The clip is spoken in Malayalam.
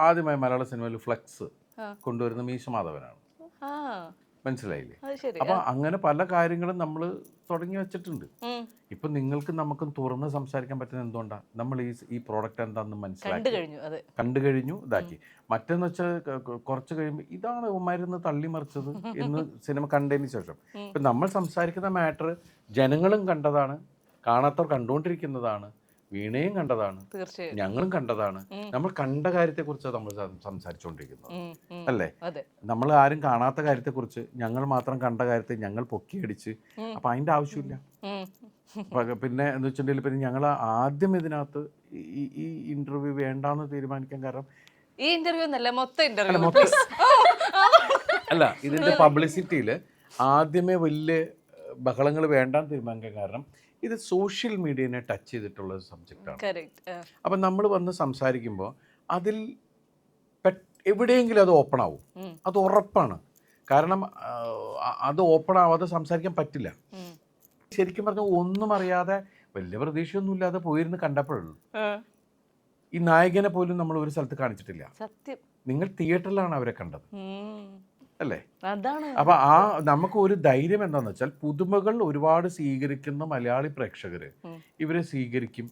ആദ്യമായി മലയാള സിനിമയിൽ ഫ്ലെക്സ് കൊണ്ടുവരുന്ന മീശ മാധവനാണ്. മനസ്സിലായില്ലേ? അപ്പൊ അങ്ങനെ പല കാര്യങ്ങളും നമ്മൾ തുടങ്ങി വെച്ചിട്ടുണ്ട്. ഇപ്പൊ നിങ്ങൾക്കും നമുക്കും തുറന്ന് സംസാരിക്കാൻ പറ്റുന്ന എന്തുകൊണ്ടാണ്? നമ്മൾ ഈ പ്രോഡക്റ്റ് എന്താണെന്ന് മനസ്സിലാക്കി കണ്ടു കഴിഞ്ഞു, ഇതാക്കി. മറ്റെന്ന് വെച്ചാൽ കുറച്ച് കഴിയുമ്പോൾ ഇതാണ് മരുന്ന് തള്ളിമറിച്ചത് എന്ന് സിനിമ കണ്ടതിന് ശേഷം ഇപ്പം നമ്മൾ സംസാരിക്കുന്ന മാറ്റർ ജനങ്ങളും കണ്ടതാണ്, കാണാത്തവർ കണ്ടുകൊണ്ടിരിക്കുന്നതാണ്, വീണയും കണ്ടതാണ്, ഞങ്ങളും കണ്ടതാണ്. നമ്മൾ കണ്ട കാര്യത്തെക്കുറിച്ചാണ് നമ്മൾ സംസാരിച്ചുകൊണ്ടിരിക്കുന്നത്, അല്ലേ? നമ്മൾ ആരും കാണാത്ത കാര്യത്തെക്കുറിച്ച് ഞങ്ങൾ മാത്രം കണ്ട കാര്യത്തെ ഞങ്ങൾ പൊക്കിയടിച്ച്, അപ്പം അതിൻ്റെ ആവശ്യമില്ല. പിന്നെ എന്ന് വെച്ചിട്ടുണ്ടെങ്കിൽ പിന്നെ ഞങ്ങൾ ആദ്യം ഇതിനകത്ത് ഈ ഇന്റർവ്യൂ വേണ്ടാന്ന് തീരുമാനിക്കാൻ കാരണം ഈ ഇന്റർവ്യൂ അല്ല, ഇതിന്റെ പബ്ലിസിറ്റിയിൽ ആദ്യമേ വലിയ ബഹളങ്ങൾ വേണ്ടാന്ന് തീരുമാനിക്കാൻ കാരണം ഇത് സോഷ്യൽ മീഡിയനെ ടച്ച് ചെയ്തിട്ടുള്ള സബ്ജക്റ്റാണ്. അപ്പം നമ്മൾ വന്ന് സംസാരിക്കുമ്പോൾ അതിൽ എവിടെയെങ്കിലും അത് ഓപ്പൺ ആവും, അത് ഉറപ്പാണ്. കാരണം അത് ഓപ്പൺ ആവാതെ സംസാരിക്കാൻ പറ്റില്ല. ശരിക്കും പറഞ്ഞാൽ ഒന്നും അറിയാതെ വലിയ പ്രതീക്ഷയൊന്നും ഇല്ലാതെ പോയിരുന്ന് കണ്ടപ്പോഴുള്ളൂ. ഈ നായകനെ പോലും നമ്മൾ ഒരു സ്ഥലത്ത് കാണിച്ചിട്ടില്ല. സത്യം. നിങ്ങൾ തിയേറ്ററിലാണ് അവരെ കണ്ടത്, അല്ലേ? അപ്പൊ നമുക്ക് ഒരു ധൈര്യം എന്താന്ന് വെച്ചാൽ പുതുമകൾ ഒരുപാട് സ്വീകരിക്കുന്ന മലയാളി പ്രേക്ഷകര് ഇവരെ സ്വീകരിക്കും,